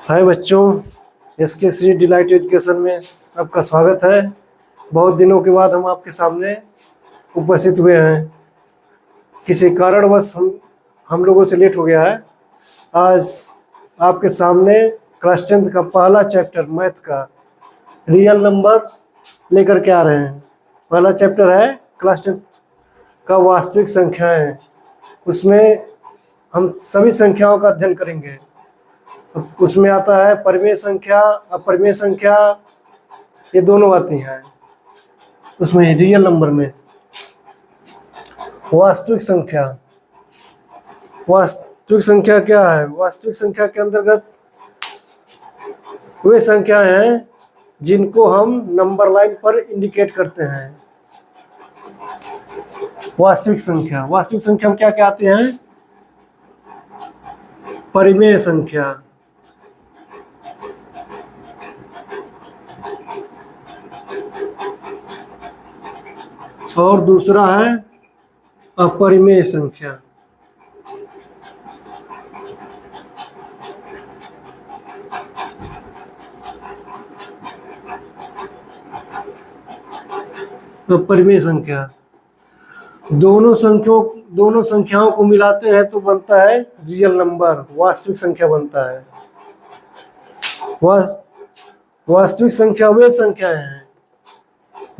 हाय बच्चों, SK Shri delight education में आपका स्वागत है। बहुत दिनों के बाद हम आपके सामने उपस्थित हुए हैं। किसी कारणवश हम लोगों से लेट हो गया है। आज आपके सामने क्लास 10th का पहला चैप्टर मैथ का रियल नंबर लेकर के आ रहे हैं। पहला चैप्टर है क्लास 10th का वास्तविक संख्याएं। उसमें हम सभी संख्याओं का अध्ययन करेंगे। उसमें आता है परिमेय संख्या, अपरिमेय संख्या, ये दोनों आती हैं। उसमें रियल नंबर में वास्तविक संख्या। वास्तविक संख्या क्या है? वास्तविक संख्या के अंतर्गत वे संख्या हैं जिनको हम नंबर लाइन पर इंडिकेट करते हैं। वास्तविक संख्या में क्या क्या आते हैं? परिमेय संख्या, और दूसरा है अपरिमेय संख्या। अपरिमेय संख्या दोनों संख्याओं को मिलाते हैं तो बनता है रियल नंबर, वास्तविक संख्या बनता है। वास्तविक संख्या वे संख्याएं हैं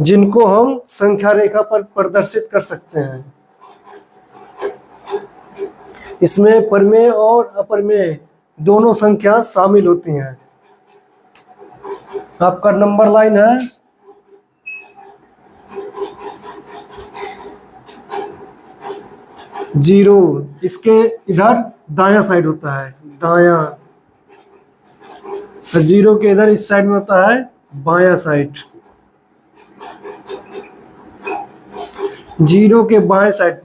जिनको हम संख्या रेखा पर प्रदर्शित कर सकते हैं। इसमें परिमेय और अपरिमेय दोनों संख्या शामिल होती हैं। आपका नंबर लाइन है 0, इसके इधर दायां साइड होता है, दायां। 0 के इधर इस साइड में होता है बायां साइड। 0 के बाएं साइड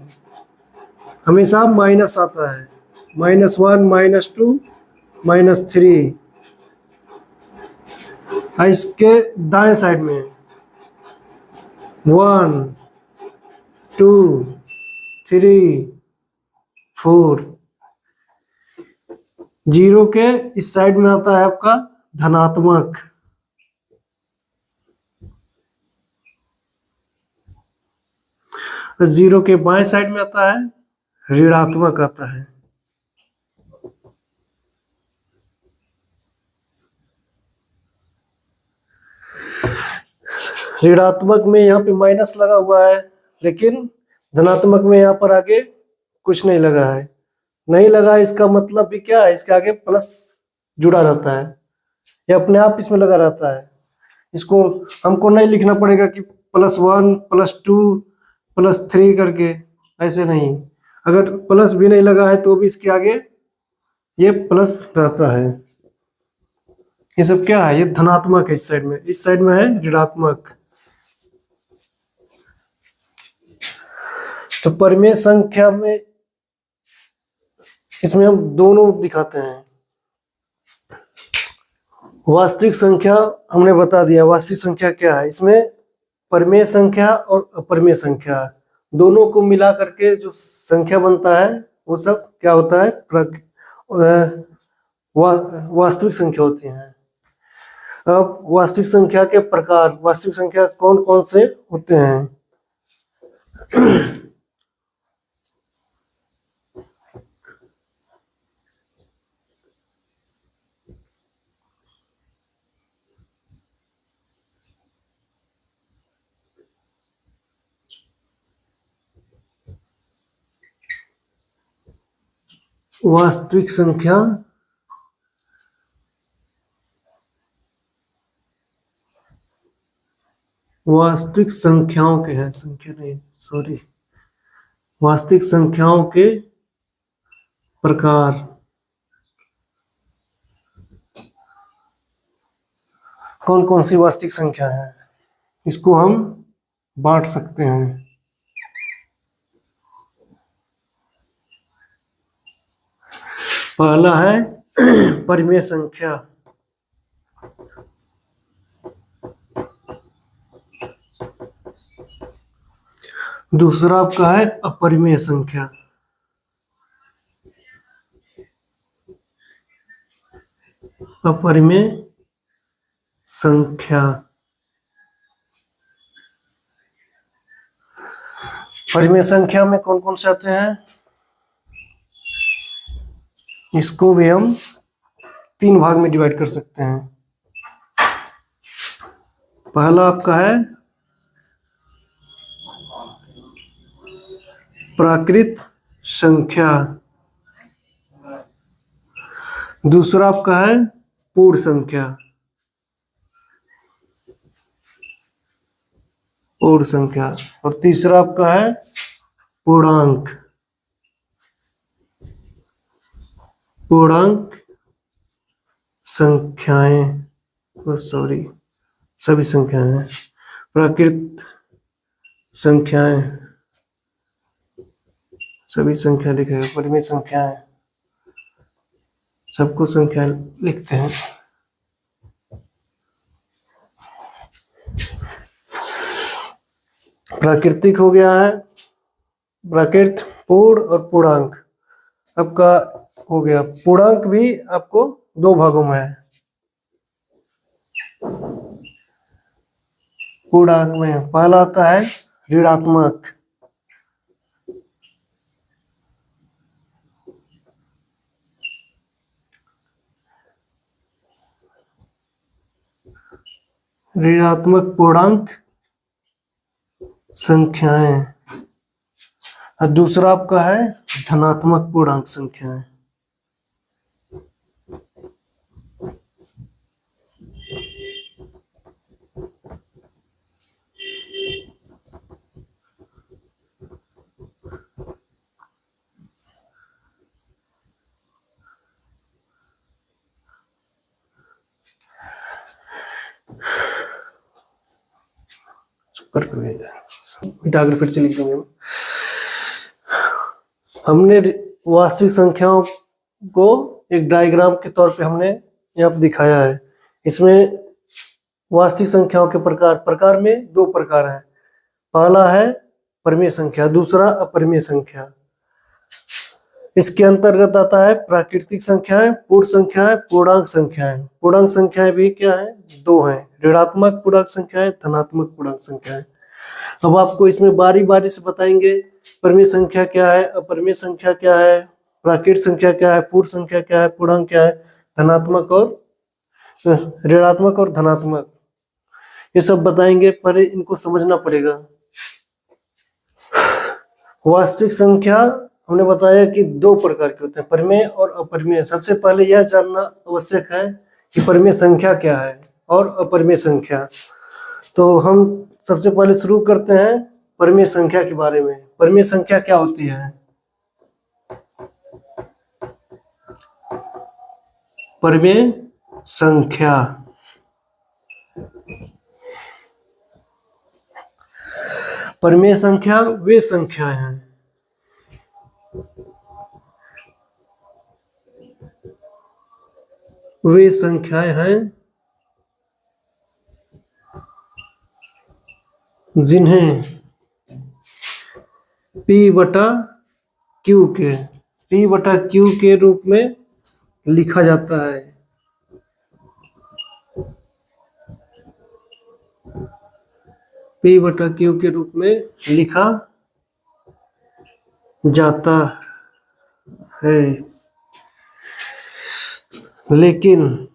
हमेशा माइनस आता है, -1, -2, -3। इसके दाएं साइड में 1, 2, 3, 4। 0 के इस साइड में आता है आपका धनात्मक। और 0 के बाएं साइड में आता है ऋणात्मक आता है। ऋणात्मक में यहाँ पे माइनस लगा हुआ है, लेकिन धनात्मक में यहाँ पर आगे कुछ नहीं लगा है। नहीं लगा है इसका मतलब भी क्या है? इसके आगे प्लस जुड़ा रहता है, ये अपने आप इसमें लगा रहता है। इसको हमको नहीं लिखना पड़ेगा कि +1, +2, +3 करके, ऐसे नहीं। अगर प्लस भी नहीं लगा है तो भी इसके आगे ये प्लस रहता है। ये सब क्या है? ये धनात्मक है। इस साइड में है ऋणात्मक। तो परिमेय संख्या में इसमें हम दोनों दिखाते हैं। वास्तविक संख्या हमने बता दिया। वास्तविक संख्या क्या है? इसमें परिमेय संख्या और अपरिमेय संख्या दोनों को मिला करके जो संख्या बनता है वो सब क्या होता है? वास्तविक संख्या होती है। अब वास्तविक संख्या के प्रकार, वास्तविक संख्या कौन कौन से होते हैं? वास्तविक संख्या वास्तविक संख्याओं के हैं, संख्या नहीं, सॉरी, वास्तविक संख्याओं के प्रकार। कौन कौन सी वास्तविक संख्या है? इसको हम बांट सकते हैं। पहला है परिमेय संख्या, दूसरा आपका है अपरिमेय संख्या, अपरिमेय संख्या। परिमेय संख्या में कौन कौन से आते हैं? इसको भी हम 3 भाग में डिवाइड कर सकते हैं। पहला आपका है प्राकृत संख्या, दूसरा आपका है पूर्ण संख्या, पूर्ण संख्या, और तीसरा आपका है पूर्णांक, पूर्णांक संख्याएं, सॉरी सभी संख्याएं हैं। प्राकृत संख्याएं, सभी संख्या लिखेगा, परिमेय संख्याएं, सबको संख्या लिखते हैं। प्राकृतिक हो गया है, प्राकृत, पूर्ण और पूर्णांक। आपका हो गया पूर्णांक भी आपको 2 भागों में है। पूर्णांक में पहला आता है ऋणात्मक, ऋणात्मक पूर्णांक संख्याएं, और दूसरा आपका है धनात्मक पूर्णांक संख्याएं। मिटा कर फिर से लिख देंगे। हमने वास्तविक संख्याओं को एक डायग्राम के तौर पे हमने यहाँ पे दिखाया है। इसमें वास्तविक संख्याओं के प्रकार में 2 प्रकार हैं। पहला है परिमेय संख्या, दूसरा अपरिमेय संख्या। इसके अंतर्गत आता है प्राकृतिक संख्याएं, पूर्ण संख्याएं, पूर्णांक संख्याएं। पूर्णांक संख्याएं भी क्या है? 2 हैं, ऋणात्मक पूर्णांक संख्याएं, धनात्मक पूर्णांक संख्याएं। अब आपको इसमें बारी बारी से बताएंगे परिमेय संख्या क्या है, अपरिमेय संख्या क्या है, प्राकृतिक संख्या क्या है, पूर्ण संख्या क्या है, पूर्णांक क्या है, धनात्मक और ऋणात्मक और धनात्मक, ये सब बताएंगे। पर इनको समझना पड़ेगा। वास्तविक संख्या हमने बताया कि 2 प्रकार के होते हैं, परिमेय और अपरिमेय। सबसे पहले यह जानना आवश्यक है कि परिमेय संख्या क्या है और अपरिमेय संख्या। तो हम सबसे पहले शुरू करते हैं परिमेय संख्या के बारे में। परिमेय संख्या क्या होती है? परिमेय संख्या परिमेय संख्या वे संख्याएं हैं जिन्हें P बटा Q के रूप में लिखा जाता है। P बटा Q के रूप में लिखा जाता है। लेकिन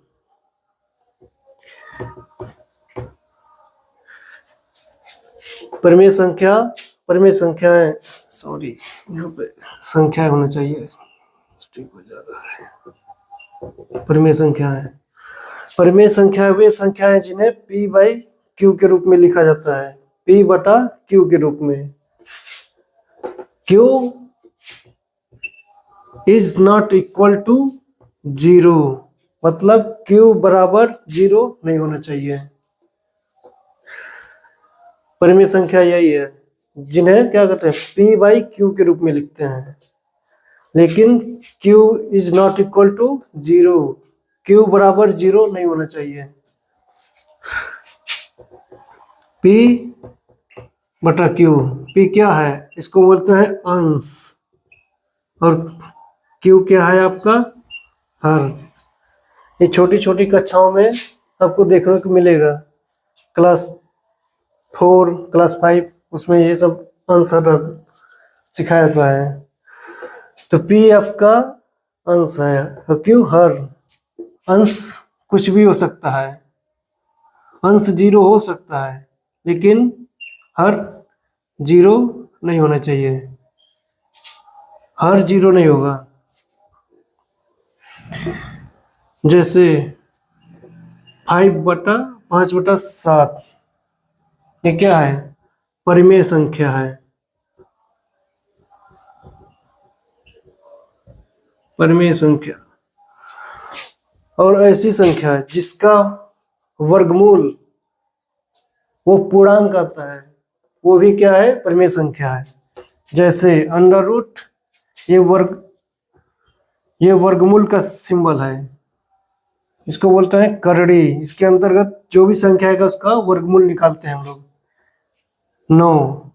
परिमेय संख्याएं, सॉरी यहाँ पे संख्या होना चाहिए, ठीक हो जा रहा है। परिमेय संख्या वे संख्याएं जिन्हें P बाई Q के रूप में लिखा जाता है। P बटा Q के रूप में। Q is not equal to 0, मतलब Q बराबर 0 नहीं होना चाहिए। परिमेय संख्या यही है जिन्हें क्या कहते हैं? P बाई Q के रूप में लिखते हैं। लेकिन Q is not equal to 0, Q बराबर 0 नहीं होना चाहिए। P बटा Q, P क्या है? इसको बोलते हैं अंश, और Q क्या है आपका? हर। ये छोटी छोटी कक्षाओं में आपको देखने को मिलेगा। क्लास 4, क्लास 5 उसमें ये सब आंसर सिखाया जाता है। तो पी आपका अंश है। तो क्यों? हर अंश कुछ भी हो सकता है, अंश 0 हो सकता है, लेकिन हर 0 नहीं होना चाहिए, हर 0 नहीं होगा। जैसे 5/5/7 ये क्या है? परिमेय संख्या है, परिमेय संख्या। और ऐसी संख्या है जिसका वर्गमूल वो पूर्णांक आता है, वो भी क्या है? परिमेय संख्या है। जैसे अंडर रूट, ये वर्गमूल का सिंबल है, इसको बोलते हैं करड़ी। इसके अंतर्गत जो भी संख्या है उसका वर्गमूल निकालते हैं हम लोग। 9,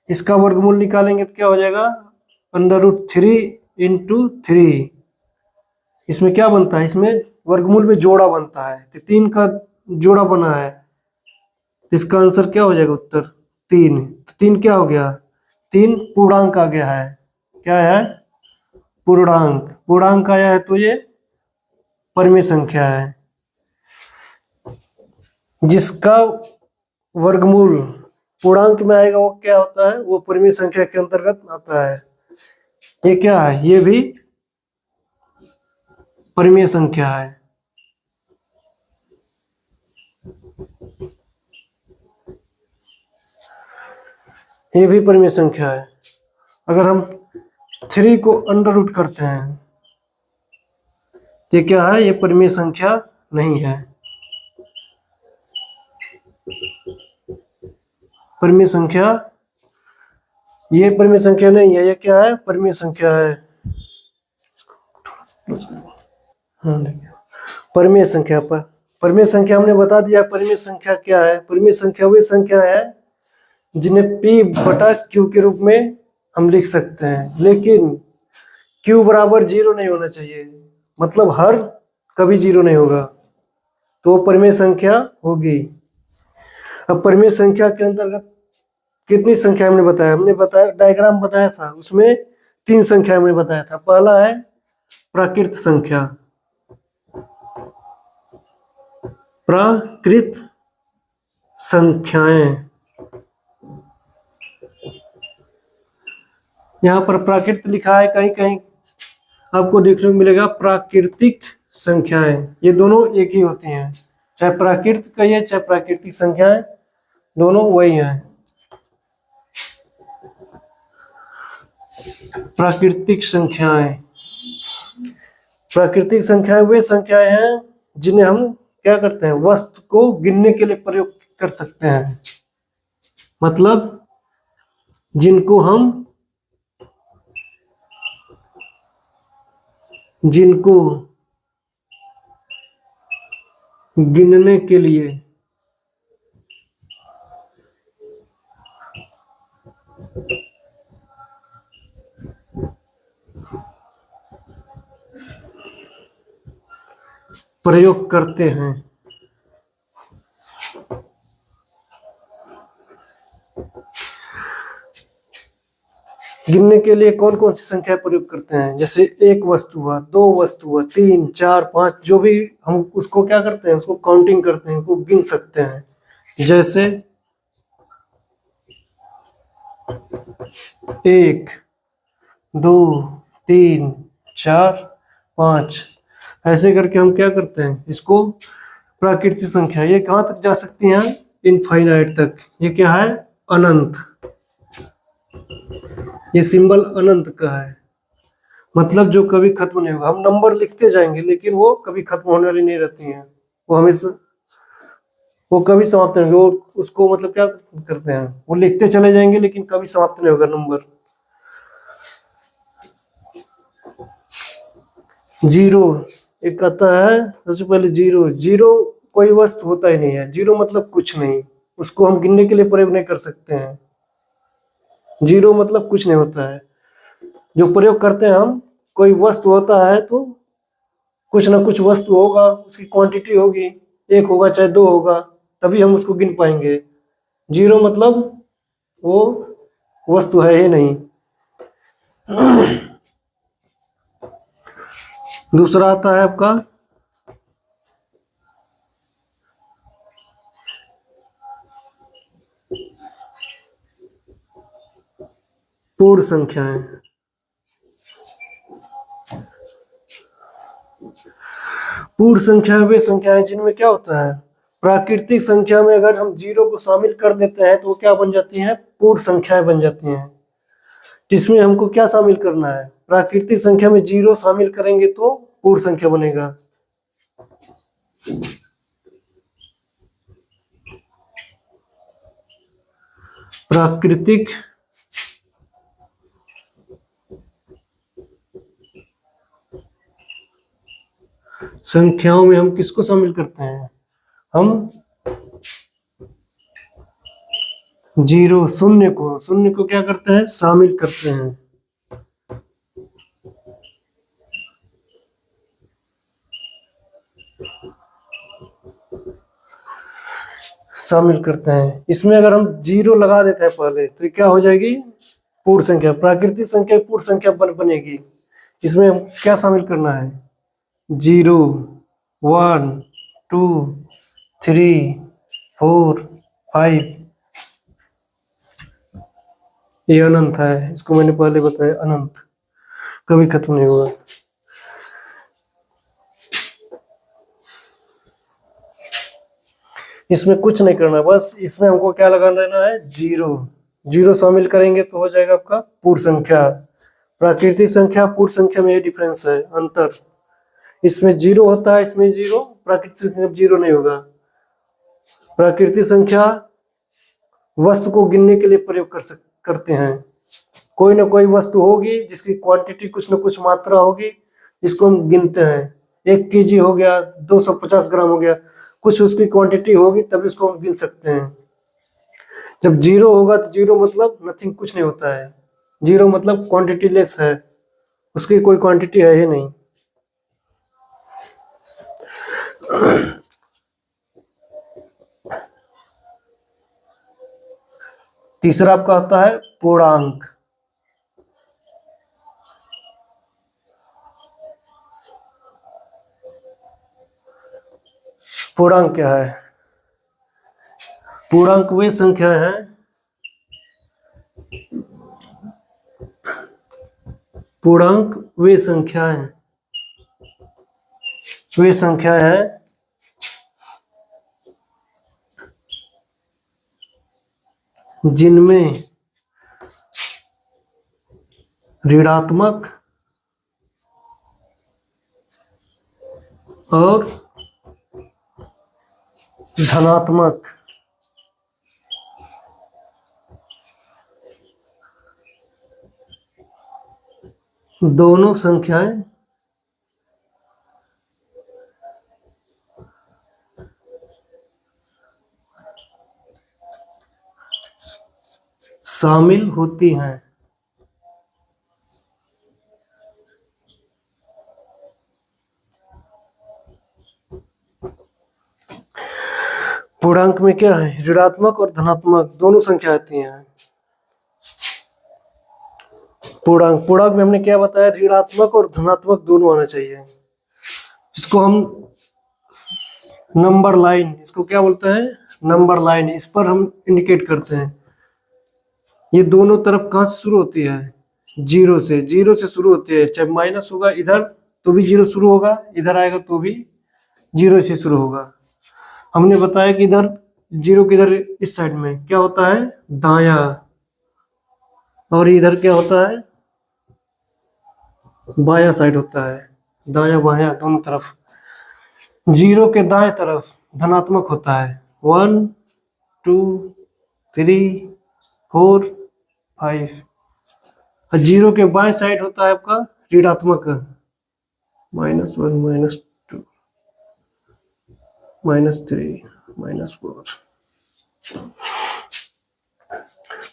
इसका वर्गमूल निकालेंगे तो क्या हो जाएगा? √3 × 3। इसमें क्या बनता है? इसमें वर्गमूल में जोड़ा बनता है, तो 3 का जोड़ा बना है, तो इसका आंसर क्या हो जाएगा? उत्तर 3। तो 3 क्या हो गया? 3 पूर्णांक आ गया है। क्या है? पूर्णांक। पूर्णांक आया है तो ये परिमेय संख्या है। जिसका वर्गमूल पूर्णांक में आएगा वो क्या होता है? वो परिमेय संख्या के अंतर्गत आता है। ये क्या है? ये भी परिमेय संख्या है। ये भी परिमेय संख्या है। अगर हम 3 को अंडर रूट करते हैं तो ये क्या है? ये परिमेय संख्या नहीं है, परिमेय संख्या, ये परिमेय संख्या नहीं है। ये क्या है? परिमेय संख्या है। हाँ, परिमेय संख्या पर परिमेय संख्या हमने बता दिया। परिमेय संख्या क्या है? परिमेय संख्या वही संख्या है जिन्हें P/Q के रूप में हम लिख सकते हैं, लेकिन Q बराबर 0 नहीं होना चाहिए, मतलब हर कभी 0 नहीं होगा, तो वो परिमेय संख्या होगी। अब परिमेय संख्या के अंतर्गत कितनी संख्या हमने बताया? हमने बताया, डायग्राम बनाया था, उसमें 3 संख्या हमने बताया था। पहला है प्राकृत संख्या, प्राकृत संख्याएं। यहाँ पर प्राकृत लिखा है, कहीं कहीं आपको देखने को मिलेगा प्राकृतिक संख्याएं। ये दोनों एक ही होती हैं, चाहे प्राकृत कहिए चाहे प्राकृतिक संख्याएं, दोनों वही हैं। प्राकृतिक संख्याएं, प्राकृतिक संख्याएं वे संख्याएं हैं जिन्हें हम क्या करते हैं? वस्तु को गिनने के लिए प्रयोग कर सकते हैं, मतलब जिनको गिनने के लिए प्रयोग करते हैं। गिनने के लिए कौन कौन सी संख्या प्रयोग करते हैं? जैसे 1 वस्तु हुआ, 2 वस्तु हुआ, 3, 4, 5, जो भी हम उसको क्या करते हैं? उसको काउंटिंग करते हैं, उसको गिन सकते हैं। जैसे 1, 2, 3, 4, 5, ऐसे करके हम क्या करते हैं? इसको प्राकृतिक संख्या। ये कहाँ तक जा सकती हैं? इनफाइनाइट तक। ये क्या है? अनंत। ये सिंबल अनंत का है, मतलब जो कभी खत्म नहीं होगा। हम नंबर लिखते जाएंगे लेकिन वो कभी खत्म होने वाली नहीं रहती हैं, वो हमेशा, वो कभी समाप्त नहीं होगा। वो उसको मतलब क्या करते हैं? वो लिखते चले जाएंगे लेकिन कभी समाप्त नहीं होगा नंबर। 0 एक आता है, सबसे पहले 0। 0 कोई वस्तु होता ही नहीं है, 0 मतलब कुछ नहीं, उसको हम गिनने के लिए प्रयोग नहीं कर सकते हैं। 0 मतलब कुछ नहीं होता है। जो प्रयोग करते हैं हम, कोई वस्तु होता है तो कुछ ना कुछ वस्तु होगा, उसकी क्वांटिटी होगी, एक होगा चाहे दो होगा, तभी हम उसको गिन पाएंगे। जीरो मतलब वो वस्तु है ही नहीं। दूसरा आता है आपका पूर्ण संख्याएं। पूर्ण संख्या वे संख्याएं जिनमें क्या होता है, प्राकृतिक संख्या में अगर हम जीरो को शामिल कर देते हैं तो वो क्या बन जाती हैं, पूर्ण संख्याएं बन जाती हैं। जिसमें हमको क्या शामिल करना है, प्राकृतिक संख्या में जीरो शामिल करेंगे तो पूर्ण संख्या बनेगा। प्राकृतिक संख्याओं में हम किसको शामिल करते हैं, हम जीरो शून्य को क्या करते हैं, शामिल करते हैं। शामिल करते हैं। इसमें अगर हम जीरो लगा देते हैं पहले तो ये क्या हो जाएगी, पूर्ण संख्या। प्राकृतिक संख्या पूर्ण संख्या बनेगी। इसमें हम क्या शामिल करना है, zero, one, two, three, four, five. ये अनंत है, इसको मैंने पहले बताया, अनंत कभी खत्म नहीं होगा। इसमें कुछ नहीं करना, बस इसमें हमको क्या लगा देना है, जीरो। जीरो शामिल करेंगे तो हो जाएगा आपका पूर्ण संख्या। प्राकृतिक संख्या पूर्ण संख्या में ये डिफरेंस है, अंतर। इसमें जीरो होता है, इसमें जीरो, प्राकृतिक संख्या में जीरो नहीं होगा। प्राकृतिक संख्या वस्तु को गिनने के लिए प्रयोग करते हैं। कोई ना कोई वस्तु होगी जिसकी क्वांटिटी कुछ ना कुछ मात्रा होगी, जिसको हम गिनते हैं। 1 kg हो गया, 250 ग्राम हो गया, कुछ उसकी क्वांटिटी होगी तभी उसको हम गिन सकते हैं। जब जीरो होगा तो जीरो मतलब नथिंग, कुछ नहीं होता है। जीरो मतलब क्वांटिटी लेस है, उसकी कोई क्वांटिटी है ही नहीं। तीसरा आपका आता है पूर्णांक। पूर्णांक क्या है, पूर्णांक वे संख्या है, पूर्णांक वे संख्याएं, वे संख्या है जिनमें ऋणात्मक और धनात्मक दोनों संख्याएं शामिल होती हैं। पूर्णांक में क्या है, ऋणात्मक और धनात्मक दोनों संख्या आती हैं। पूर्णांक में हमने क्या बताया, ऋणात्मक और धनात्मक दोनों आना चाहिए। इसको हम नंबर लाइन, इसको क्या बोलते हैं, नंबर लाइन, इस पर हम इंडिकेट करते हैं। ये दोनों तरफ कहाँ से शुरू होती है, जीरो से। जीरो से शुरू होती है, चाहे माइनस होगा इधर तो भी जीरो शुरू होगा, इधर आएगा तो भी जीरो से शुरू होगा। हमने बताया कि इधर जीरो के इधर इस साइड में क्या होता है, दाया, और इधर क्या होता है, बाया साइड होता है। दाया बाया दोनों तरफ। जीरो के दाएं तरफ धनात्मक होता है, 1, 2, 3, 4, 5। और जीरो के बाएं साइड होता है आपका ऋणात्मक, -1, -2, -3, -4।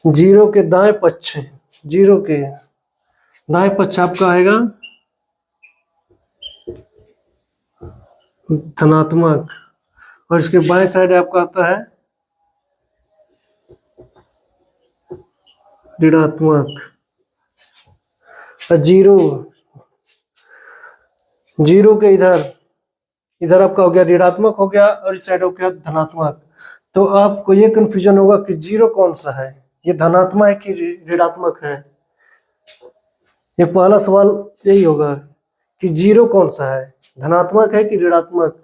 जीरो के दाएं पक्ष, जीरो के दाएं पक्ष आपका आएगा धनात्मक, और इसके बाएं साइड आपका आता है ऋणात्मक। और जीरो, जीरो के इधर, इधर आपका हो गया ऋणात्मक हो गया, और इस साइड हो गया धनात्मक। तो आपको ये कंफ्यूजन होगा कि जीरो कौन सा है, ये धनात्मक है कि ऋणात्मक है। ये पहला सवाल यही होगा कि जीरो कौन सा है, धनात्मक है कि ऋणात्मक।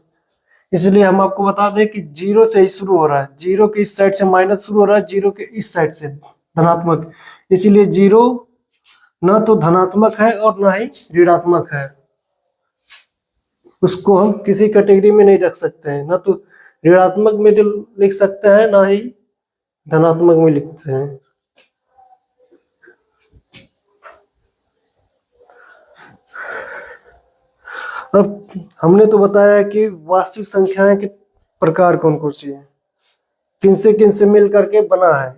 इसलिए हम आपको बता दें कि जीरो से ही शुरू हो रहा है, जीरो के इस साइड से माइनस शुरू हो रहा है, जीरो के इस साइड से धनात्मक। इसीलिए जीरो ना तो धनात्मक है और ना ही ऋणात्मक है। उसको हम किसी कैटेगरी में नहीं रख सकते हैं, ना तो ऋणात्मक में लिख सकते हैं, ना ही धनात्मक में लिखते हैं। अब हमने तो बताया कि वास्तविक संख्याएं के प्रकार कौन कौन सी हैं, किन से मिल करके बना है,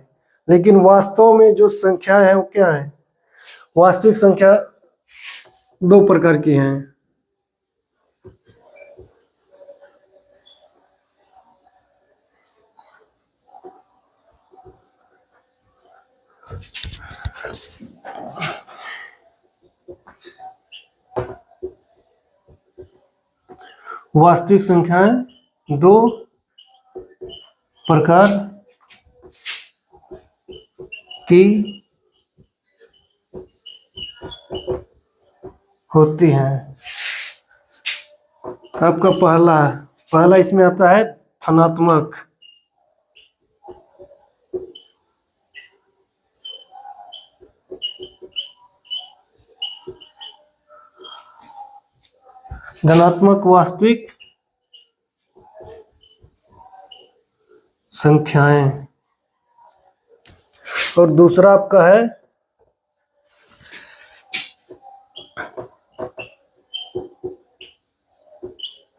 लेकिन वास्तव में जो संख्याएं हैं वो क्या है? वास्तविक संख्या दो प्रकार की हैं। वास्तविक संख्याएं दो प्रकार की होती हैं। आपका पहला इसमें आता है धनात्मक। धनात्मक वास्तविक संख्याएं, और दूसरा आपका है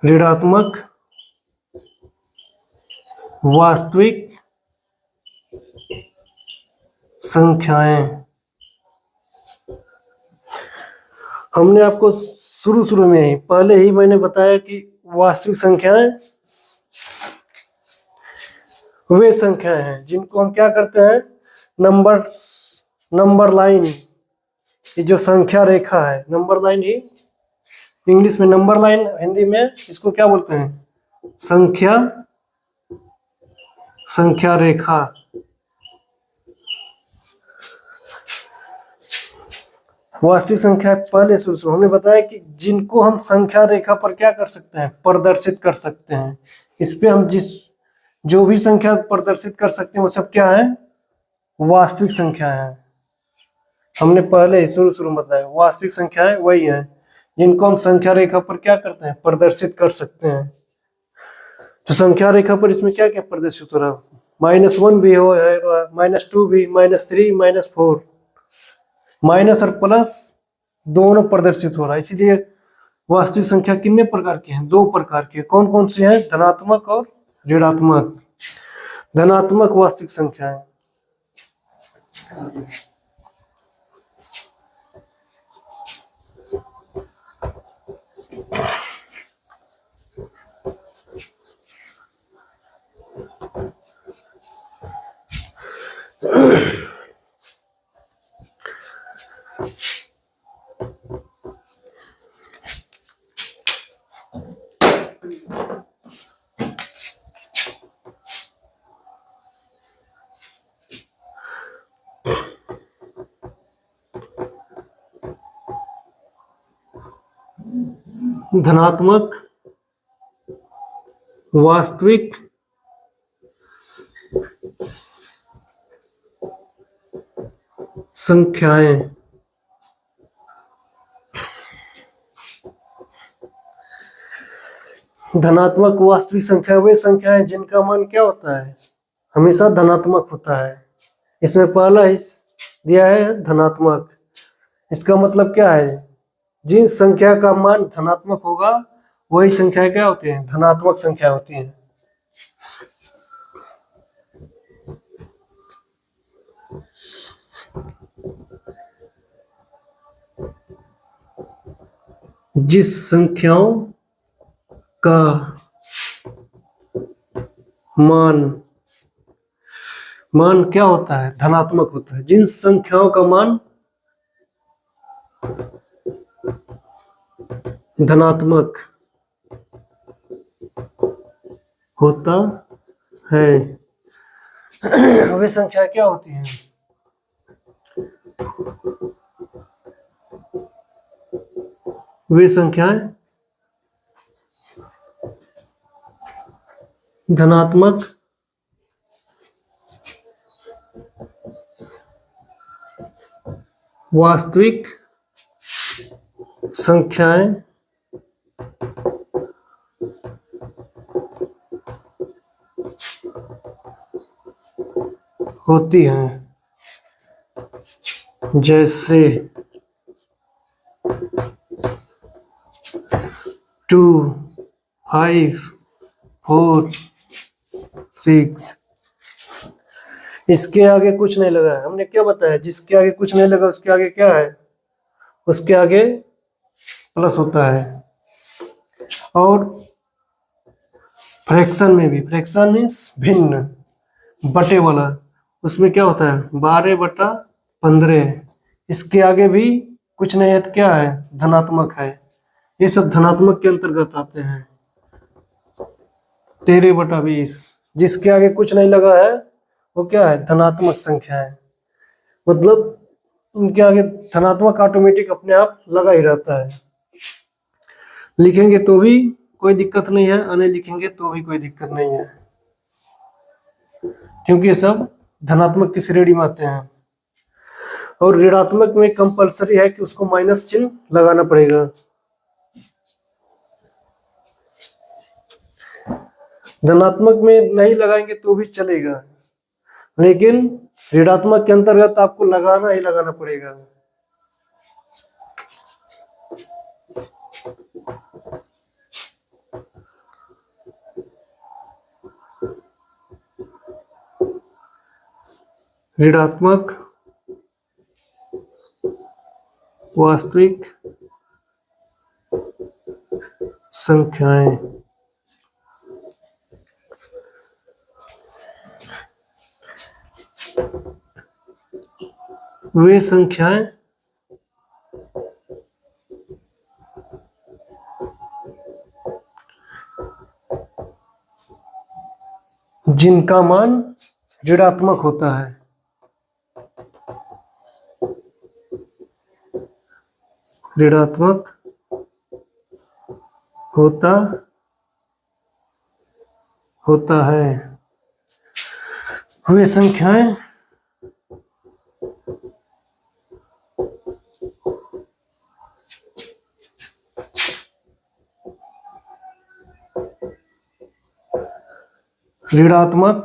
ऋणात्मक वास्तविक संख्याएं। हमने आपको शुरू में ही पहले ही मैंने बताया कि वास्तविक संख्याएं वे संख्याएं हैं जिनको हम क्या करते हैं, नंबर लाइन, ये जो संख्या रेखा है, नंबर लाइन ही इंग्लिश में नंबर लाइन, हिंदी में इसको क्या बोलते हैं, संख्या रेखा। वास्तविक संख्या पहले शुरू हमने बताया कि जिनको हम संख्या रेखा पर क्या कर सकते हैं, प्रदर्शित कर सकते हैं। इस पे हम जो भी संख्या प्रदर्शित कर सकते हैं वो सब क्या है, वास्तविक संख्या है। हमने पहले ही शुरू में बताया वास्तविक संख्याएं वही है जिनको हम संख्या रेखा पर क्या करते हैं, प्रदर्शित कर सकते हैं। तो संख्या रेखा पर इसमें क्या क्या प्रदर्शित हो रहा है, -1 भी हो, -2 भी, -3, -4, माइनस और प्लस दोनों प्रदर्शित हो रहा है। इसीलिए वास्तविक संख्या कितने प्रकार की हैं, दो प्रकार की। कौन कौन सी हैं, धनात्मक और ऋणात्मक। धनात्मक वास्तविक संख्या है, धनात्मक वास्तविक संख्याएं। धनात्मक वास्तविक संख्या वे संख्याएं जिनका मान क्या होता है, हमेशा धनात्मक होता है। इसमें पहला ही दिया है धनात्मक। इसका मतलब क्या है, जिन संख्या का मान धनात्मक होगा वही संख्या क्या होती है, धनात्मक संख्या होती है। जिस संख्याओं का मान, मान क्या होता है? धनात्मक होता है। जिन संख्याओं का मान धनात्मक होता है वे संख्या क्या होती हैं? वे संख्याएं धनात्मक वास्तविक संख्याएं होती हैं। जैसे 2, 5, 4, 6। इसके आगे कुछ नहीं लगा है। हमने क्या बताया? जिसके आगे कुछ नहीं लगा उसके आगे क्या है? उसके आगे प्लस होता है। और फ्रैक्शन में भी, फ्रैक्शन मीन्स भिन्न, बटे वाला, उसमें क्या होता है? 12/15। इसके आगे भी कुछ नहीं है तो क्या है? धनात्मक है। ये सब धनात्मक के अंतर्गत आते हैं। 13/20। जिसके आगे कुछ नहीं लगा है वो क्या है? धनात्मक संख्या है। मतलब उनके आगे धनात्मक ऑटोमेटिक अपने आप लगा ही रहता है। लिखेंगे तो भी कोई दिक्कत नहीं है, और नहीं लिखेंगे तो भी कोई दिक्कत नहीं है, क्योंकि ये सब धनात्मक की श्रेणी में आते हैं। और ऋणात्मक में कंपलसरी है कि उसको माइनस चिन्ह लगाना पड़ेगा। धनात्मक में नहीं लगाएंगे तो भी चलेगा, लेकिन ऋणात्मक के अंतर्गत आपको लगाना ही लगाना पड़ेगा। ऋणात्मक वास्तविक संख्याएं वे संख्याएं जिनका मान ऋणात्मक होता है। ऋणात्मक होता है वे संख्याएं ऋणात्मक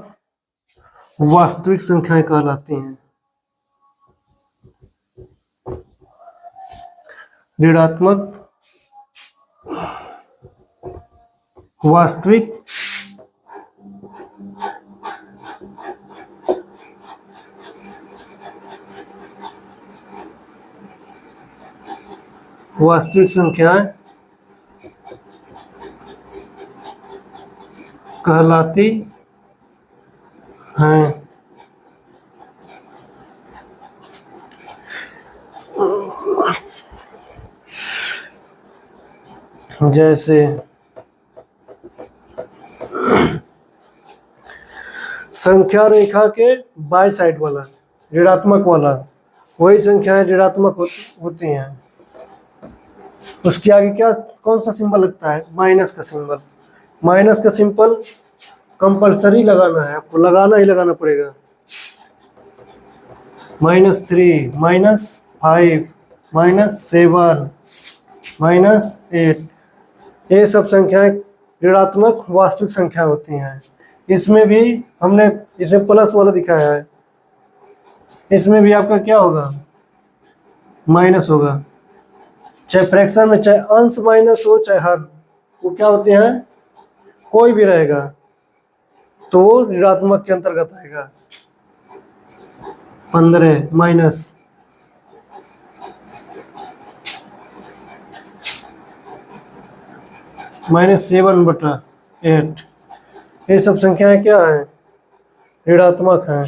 वास्तविक संख्याएं कहलाती हैं। ऋणात्मक वास्तविक संख्याएं कहलाती हैं। जैसे संख्या रेखा के बाई साइड वाला ऋणात्मक वाला, वही संख्याएं ऋणात्मक होती हैं। उसके आगे क्या, कौन सा सिंबल लगता है? माइनस का सिंबल। माइनस का सिंबल कंपलसरी लगाना है, आपको लगाना ही लगाना पड़ेगा। -3, -5, -7, -8, ये सब संख्याएं ऋणात्मक वास्तविक संख्या होती हैं। इसमें भी हमने इसमें प्लस वाला दिखाया है, इसमें भी आपका क्या होगा? माइनस होगा। चाहे फ्रैक्शन में चाहे अंश माइनस हो चाहे हर, वो क्या होते हैं? कोई भी रहेगा तो वो ऋणात्मक के अंतर्गत आएगा। 15 माइनस -7/8। ये सब संख्याएं क्या हैं? ऋणात्मक हैं।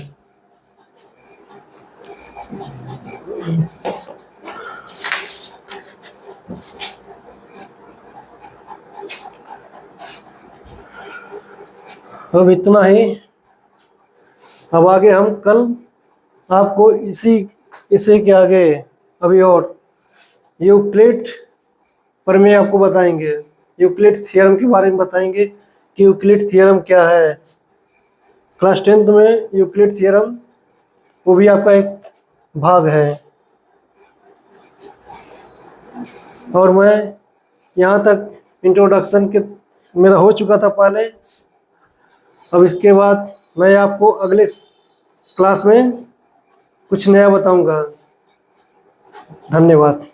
अब इतना ही। अब आगे हम कल आपको इसी के आगे अभी और यूक्लिड प्रमेय आपको बताएंगे। यूक्लिड थ्योरम के बारे में बताएंगे कि यूक्लिड थ्योरम क्या है। क्लास 10th में यूक्लिड थ्योरम वो भी आपका एक भाग है। और मैं यहाँ तक इंट्रोडक्शन के मेरा हो चुका था पहले। अब इसके बाद मैं आपको अगले क्लास में कुछ नया बताऊंगा। धन्यवाद।